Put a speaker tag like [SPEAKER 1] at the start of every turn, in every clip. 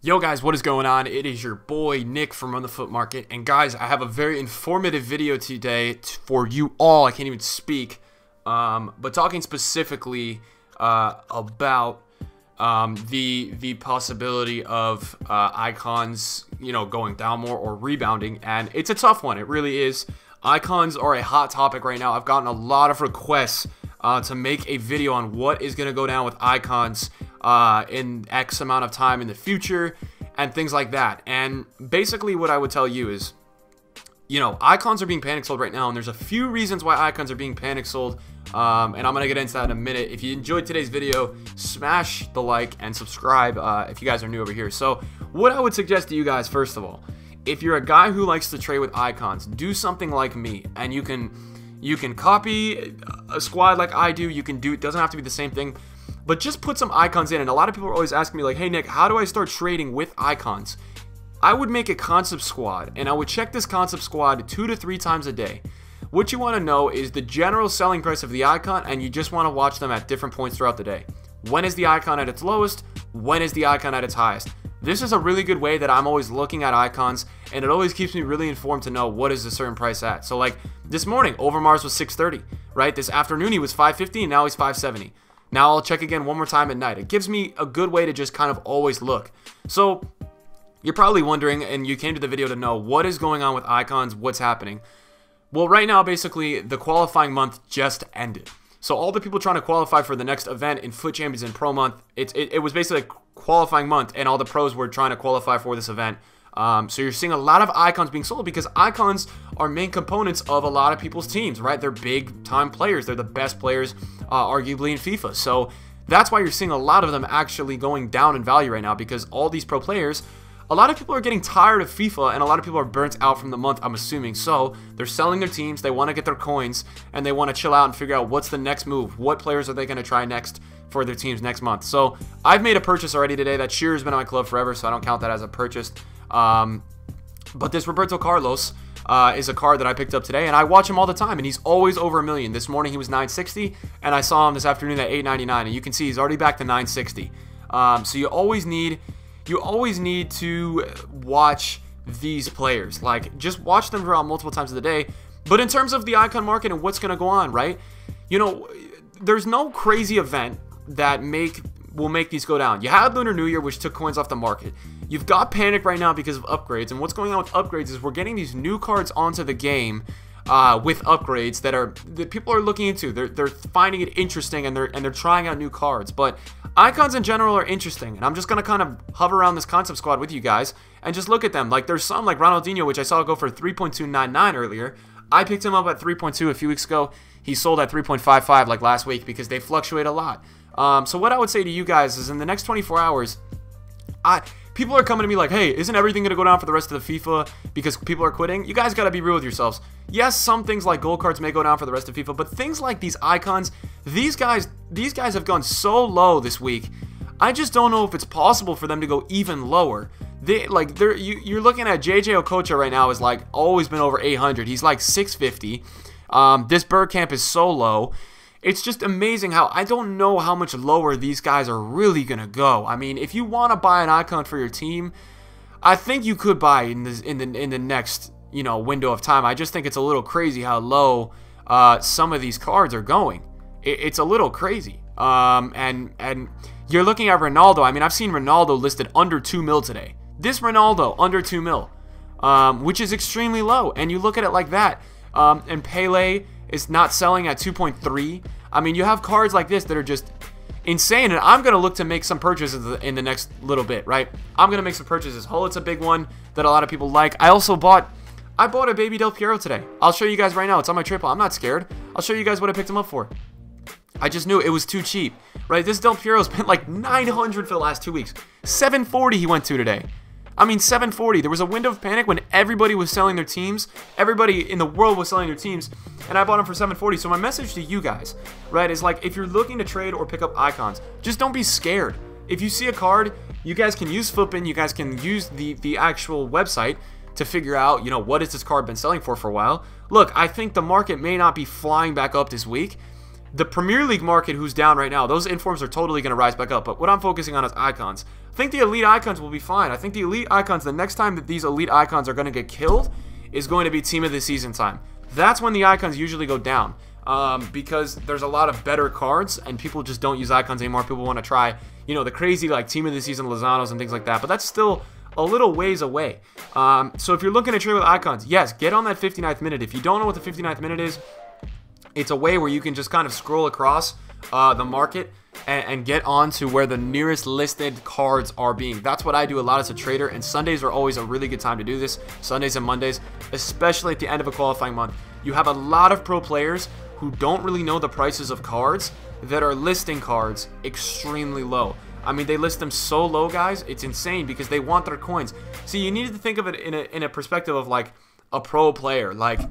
[SPEAKER 1] Yo guys, what is going on? It is your boy Nick from Run the Foot Market, and guys, I have a very informative video today for you all. I can't even speak, but talking specifically about the possibility of icons, going down more or rebounding, and it's a tough one. It really is. Icons are a hot topic right now. I've gotten a lot of requests to make a video on what is going to go down with icons in X amount of time in the future and things like that. And basically what I would tell you is, icons are being panic sold right now, and there's a few reasons why icons are being panic sold, and I'm gonna get into that in a minute. If you enjoyed today's video, smash the like and subscribe if you guys are new over here. So what I would suggest to you guys, first of all, if you're a guy who likes to trade with icons, do something like me, and you can copy a squad like I do. You can do, it doesn't have to be the same thing, but just put some icons in. And a lot of people are always asking me like, hey Nick, how do I start trading with icons? I would make a concept squad, and I would check this concept squad 2 to 3 times a day. What you want to know is the general selling price of the icon, and you just want to watch them at different points throughout the day. When is the icon at its lowest? When is the icon at its highest? This is a really good way that I'm always looking at icons, and it always keeps me really informed to know what is a certain price at. So like this morning, Overmars was 630, right? This afternoon he was 550, now he's 570. Now I'll check again one more time at night. It gives me a good way to just kind of always look. So you're probably wondering, and you came to the video to know, what is going on with icons, what's happening? Well, right now, basically, the qualifying month just ended. So all the people trying to qualify for the next event in Foot Champions and Pro Month, it was basically a qualifying month, and all the pros were trying to qualify for this event. So you're seeing a lot of icons being sold because icons are main components of a lot of people's teams, right? They're big time players. They're the best players, arguably, in FIFA. So that's why you're seeing a lot of them actually going down in value right now, because all these pro players, a lot of people are getting tired of FIFA, and a lot of people are burnt out from the month, I'm assuming. So they're selling their teams, they want to get their coins, and they want to chill out and figure out what's the next move. What players are they going to try next for their teams next month? So I've made a purchase already today. That Shearer's been on my club forever, so I don't count that as a purchase. But this Roberto Carlos is a card that I picked up today, and I watch him all the time, and he's always over $1 million. This morning he was 960, and I saw him this afternoon at 899, and you can see he's already back to 960. So you always need to watch these players. Like, just watch them throughout multiple times of the day. But in terms of the icon market and what's going to go on, right? There's no crazy event that will make these go down. You had Lunar New Year, which took coins off the market. You've got panic right now because of upgrades, and what's going on with upgrades is we're getting these new cards onto the game with upgrades that people are looking into. They're finding it interesting, and they're trying out new cards. But icons in general are interesting, and I'm just gonna kind of hover around this concept squad with you guys and just look at them. Like, there's some like Ronaldinho, which I saw go for 3.299 earlier. I picked him up at 3.2 a few weeks ago. He sold at 3.55 like last week because they fluctuate a lot. So what I would say to you guys is, in the next 24 hours, people are coming to me like, hey, isn't everything going to go down for the rest of the FIFA because people are quitting? You guys got to be real with yourselves. Yes, some things like gold cards may go down for the rest of FIFA, but things like these icons, these guys have gone so low this week. I just don't know if it's possible for them to go even lower. You're looking at JJ Okocha right now is like always been over 800. He's like 650. This Bergkamp is so low. It's just amazing how I don't know how much lower these guys are really gonna go. I mean, if you want to buy an icon for your team, I think you could buy in the next window of time. I just think it's a little crazy how low some of these cards are going. It's a little crazy. And you're looking at Ronaldo. I mean, I've seen Ronaldo listed under 2 mil today. This Ronaldo under 2 mil, which is extremely low. And you look at it like that. And Pele is not selling at 2.3. I mean, you have cards like this that are just insane, and I'm going to look to make some purchases in the next little bit, right? I'm going to make some purchases. Hullet's a big one that a lot of people like. I bought a baby Del Piero today. I'll show you guys right now. It's on my triple. I'm not scared. I'll show you guys what I picked him up for. I just knew it was too cheap, right? This Del Piero's been like 900 for the last 2 weeks. 740 he went to today. I mean, 740. There was a window of panic when everybody was selling their teams. Everybody in the world was selling their teams, and I bought them for 740. So my message to you guys, right, is like, if you're looking to trade or pick up icons, just don't be scared. If you see a card, you guys can use Footbin. You guys can use the actual website to figure out, what has this card been selling for a while. Look, I think the market may not be flying back up this week, The Premier League market, who's down right now, those informs are totally going to rise back up. But what I'm focusing on is icons. I think the elite icons will be fine. I think the elite icons, the next time that these elite icons are going to get killed is going to be team of the season time. That's when the icons usually go down. Because there's a lot of better cards and people just don't use icons anymore. People want to try, you know, the crazy like team of the season Lozanos and things like that, but that's still a little ways away. So if you're looking to trade with icons, yes, get on that 59th minute. If you don't know what the 59th minute is, it's a way where you can just kind of scroll across the market and get on to where the nearest listed cards are being. That's what I do a lot as a trader, and Sundays are always a really good time to do this. Sundays and Mondays, especially at the end of a qualifying month. You have a lot of pro players who don't really know the prices of cards that are listing cards extremely low. I mean, they list them so low, guys, it's insane because they want their coins. See, you need to think of it in a perspective of like a pro player, like,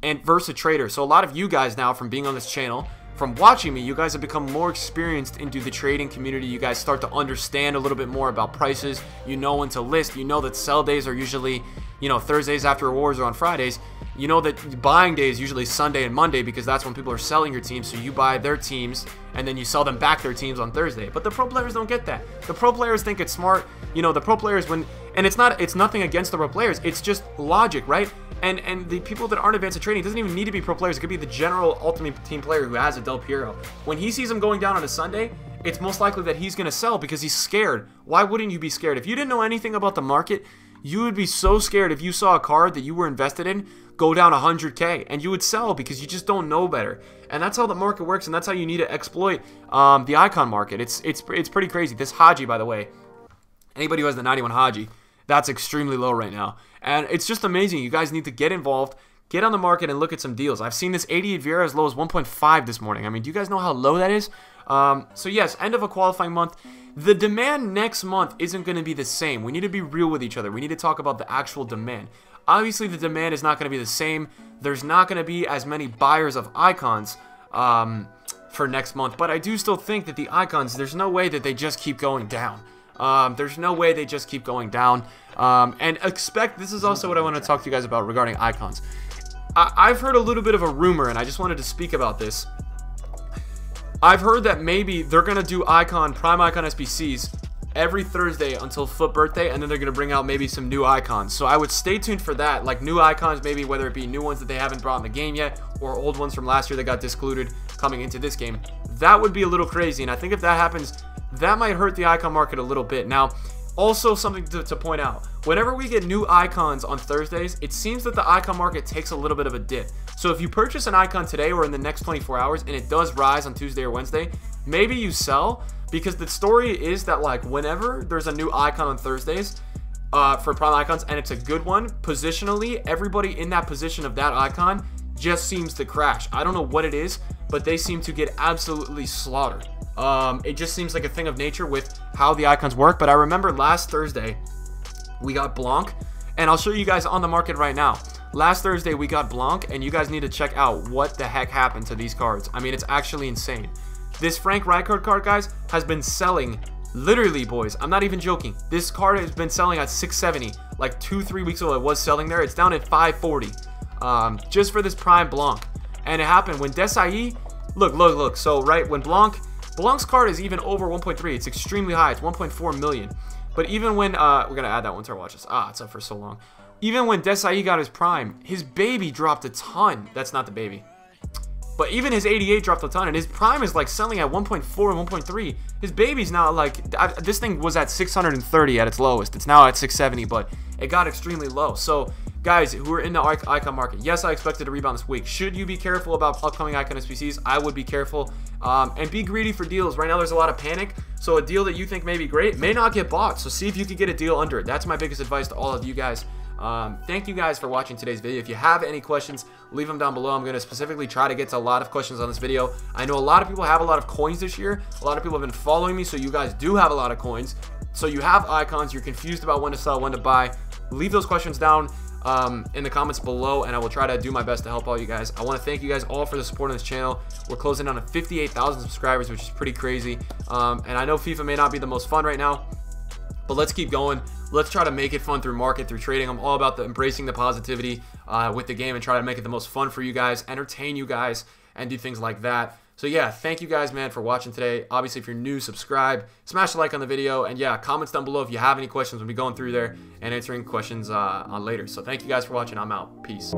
[SPEAKER 1] and versus a trader. So a lot of you guys now, from being on this channel, from watching me, you guys have become more experienced into the trading community. You guys start to understand a little bit more about prices. You know when to list. You know that sell days are usually, you know, Thursdays after awards or on Fridays. You know that buying day is usually Sunday and Monday because that's when people are selling your teams. So you buy their teams and then you sell them back their teams on Thursday. But the pro players don't get that. The pro players think it's smart. You know, the pro players and it's nothing against the pro players. It's just logic, right? And the people that aren't advanced at trading, it doesn't even need to be pro players. It could be the general ultimate team player who has a Del Piero. When he sees him going down on a Sunday, it's most likely that he's going to sell because he's scared. Why wouldn't you be scared? If you didn't know anything about the market, you would be so scared if you saw a card that you were invested in go down 100K, and you would sell because you just don't know better. And that's how the market works, and that's how you need to exploit the icon market. It's pretty crazy. This Haji, by the way, anybody who has the 91 Haji, that's extremely low right now. And it's just amazing. You guys need to get involved, get on the market, and look at some deals. I've seen this 88 Vieira as low as 1.5 this morning. I mean, do you guys know how low that is? So yes, end of a qualifying month. The demand next month isn't going to be the same. We need to be real with each other. We need to talk about the actual demand. Obviously, the demand is not going to be the same. There's not going to be as many buyers of icons for next month. But I do still think that the icons, there's no way that they just keep going down. There's no way they just keep going down. And expect, this is also what I want to talk to you guys about regarding icons. I've heard a little bit of a rumor, and I just wanted to speak about this. I've heard that maybe they're going to do prime icon SBCs every Thursday until Foot birthday, and then they're going to bring out maybe some new icons. So I would stay tuned for that, like new icons, maybe whether it be new ones that they haven't brought in the game yet, or old ones from last year that got discluded coming into this game. That would be a little crazy, and I think if that happens, that might hurt the icon market a little bit. Now, also something to point out, whenever we get new icons on Thursdays, it seems that the icon market takes a little bit of a dip. So if you purchase an icon today or in the next 24 hours and it does rise on Tuesday or Wednesday, maybe you sell, because the story is that like whenever there's a new icon on Thursdays for prime icons and it's a good one, positionally, everybody in that position of that icon just seems to crash. I don't know what it is, but they seem to get absolutely slaughtered. It just seems like a thing of nature with how the icons work. But I remember last Thursday we got Blanc, and I'll show you guys on the market right now. Last Thursday we got Blanc, and you guys need to check out what the heck happened to these cards. I mean, it's actually insane. This Frank Rijkaard card, guys, has been selling, literally, boys, I'm not even joking. This card has been selling at 670, like 2-3 weeks ago it was selling there. It's down at 540, just for this prime Blanc. And it happened when Desai, look. So, right, when Blanc's card is even over 1.3. It's extremely high. It's 1.4 million. But even when, we're going to add that one to our watch list. It's up for so long. Even when Desai got his prime, his baby dropped a ton. That's not the baby. But even his 88 dropped a ton, and his prime is like selling at 1.4, 1.3. His baby's now like, this thing was at 630 at its lowest. It's now at 670, but it got extremely low. So, guys who are in the icon market, yes, I expected to rebound this week. Should you be careful about upcoming icon SBCs? I would be careful. And be greedy for deals. Right now, there's a lot of panic. So a deal that you think may be great may not get bought. So see if you can get a deal under it. That's my biggest advice to all of you guys. Thank you guys for watching today's video. If you have any questions, leave them down below. I'm going to specifically try to get to a lot of questions on this video. I know a lot of people have a lot of coins this year. A lot of people have been following me, so you guys do have a lot of coins. So you have icons. You're confused about when to sell, when to buy. Leave those questions down in the comments below, and I will try to do my best to help all you guys. I want to thank you guys all for the support on this channel. We're closing down to 58,000 subscribers, which is pretty crazy. And I know FIFA may not be the most fun right now, but let's keep going. Let's try to make it fun through market, through trading. I'm all about embracing the positivity with the game and try to make it the most fun for you guys, entertain you guys, and do things like that. So yeah, thank you guys, man, for watching today. Obviously, if you're new, subscribe, smash a like on the video, and yeah, comments down below if you have any questions. We'll be going through there and answering questions on later. So thank you guys for watching. I'm out. Peace.